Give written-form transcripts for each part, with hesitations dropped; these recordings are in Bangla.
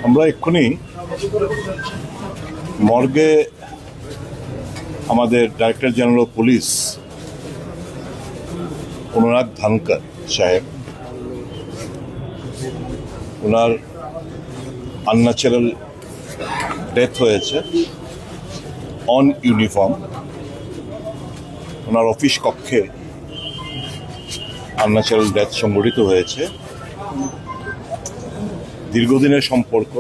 আমরা এক্ষুনি মর্গে আমাদের ডাইরেক্টর জেনারেল অফ পুলিশ অনুরাগ ধানকর সাহেব, ওনার আনন্যাচারাল ডেথ হয়েছে অন ইউনিফর্ম। ওনার অফিস কক্ষে আনন্যাচারাল ডেথ সংঘটিত হয়েছে। দীর্ঘদিনের সম্পর্ক,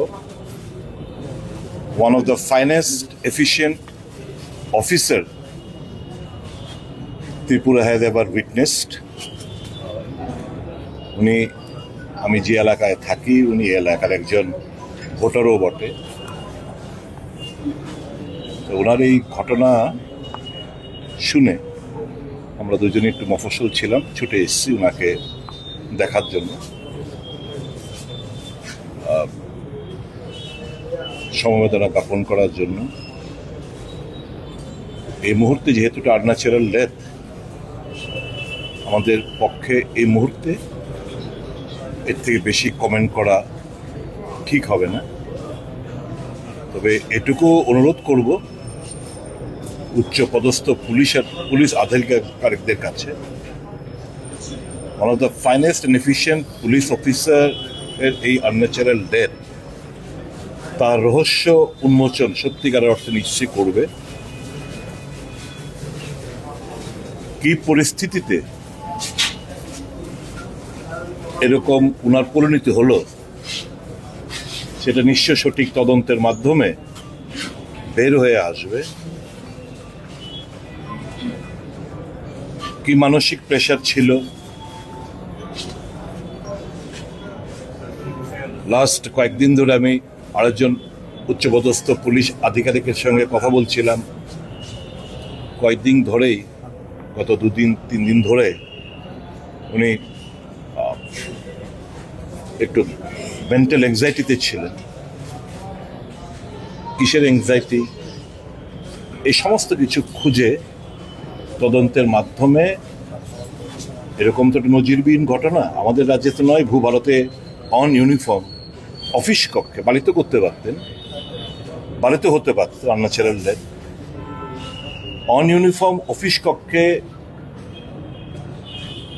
one of the finest efficient officer Tripura has ever witnessed. উনি, আমি যে এলাকায় থাকি, উনি এলাকার একজন ভোটারও বটে। তো ওনার এই ঘটনা শুনে আমরা দুজনে একটু মফস্বল ছিলাম, ছুটে এসেছি ওনাকে দেখার জন্য, সমবেদনা জ্ঞাপন করার জন্য। এই মুহূর্তে যেহেতু এটা আনন্যাচারাল ডেথ, আমাদের পক্ষে এই মুহূর্তে এর থেকে বেশি কমেন্ট করা ঠিক হবে না। তবে এটুকু অনুরোধ করব উচ্চপদস্থ পুলিশ আধিকারিকদের কাছে, one of the finest and efficient police officer এর এই আনন্যাচারাল ডেথ, তার রহস্য উন্মোচন সত্যিকারের অর্থে নিশ্চয়ই করবে। কি পরিস্থিতিতে এরকম উনার পরিণতি হলো, সেটা নিশ্চয় সঠিক তদন্তের মাধ্যমে বের হয়ে আসবে। কি মানসিক প্রেশার ছিল, লাস্ট কয়েকদিন ধরে আমি আরেকজন উচ্চপদস্থ পুলিশ আধিকারিকের সঙ্গে কথা বলছিলাম। কয়েকদিন ধরেই, গত 2-3 দিন ধরে উনি একটু মেন্টাল এংজাইটিতে ছিলেন। কিসের এংজাইটি, এই সমস্ত কিছু খুঁজে তদন্তের মাধ্যমে, এরকম তো নজিরবিহীন ঘটনা আমাদের রাজ্যে তো নয়, ভারতে অন ইউনিফর্ম অফিস কক্ষে বাড়িতে করতে পারতেন, বাড়িতে হতে পারত unnatural death. On uniform office কক্ষে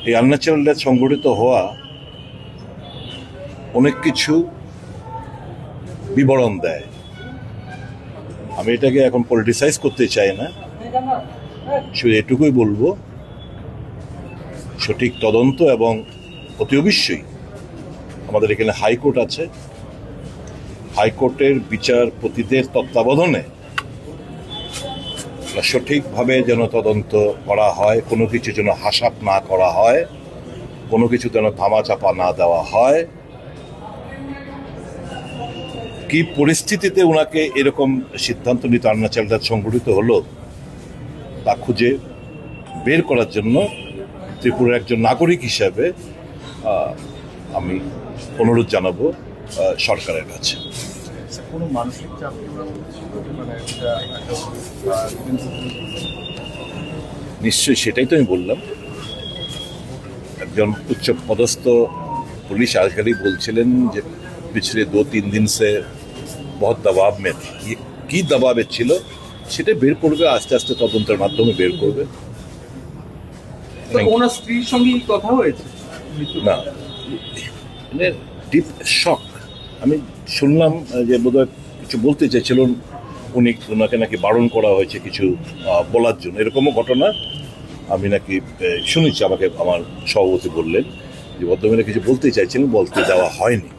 এই আনন্যাচারাল ডেথ সংঘটিত হওয়া অনেক কিছু বিবরণ দেয়। আমি এটাকে এখন পলিটিসাইজ করতে চাই না, শুধু এটুকুই বলবো, সঠিক তদন্ত এবং অতি অবশ্যই আমাদের এখানে হাইকোর্ট আছে, হাইকোর্টের বিচারপতিদের তত্ত্বাবধানে সঠিকভাবে যেন তদন্ত করা হয়, কোনো কিছু যেন হাসাপ না করা হয়, কোনো কিছু যেন ধামাচাপা না দেওয়া হয়। কি পরিস্থিতিতে ওনাকে এরকম সিদ্ধান্ত নিতে আনন্যাচারাল ডেথ সংঘটিত হলো, তা খুঁজে বের করার জন্য ত্রিপুরার একজন নাগরিক হিসাবে আমি অনুরোধ জানাবো সরকারের কাছে। নিশ্চয়ই, সেটাই তো আমি বললাম। একজন উচ্চ পদস্থ पुलिस अधिकारी বলছিলেন যে পিছলে 2-3 दिन से बहुत दबाव में थी। ये কি দবাবে ছিল সেটা বের করবে, আস্তে আস্তে তদন্তের মাধ্যমে বের করবে। ওনার স্ত্রীর সঙ্গে কথা হয়েছে না, মানে ডিপ শক। আমি শুনলাম যে বোধহয় কিছু বলতে চাইছিলেন উনি, ওনাকে নাকি বারণ করা হয়েছে কিছু বলার জন্য, এরকমও ঘটনা আমি নাকি শুনেছি। আমাকে আমার সভাপতি বললেন যে ভদ্রমহিলা কিছু বলতে চাইছিলেন, বলতে দেওয়া হয়নি।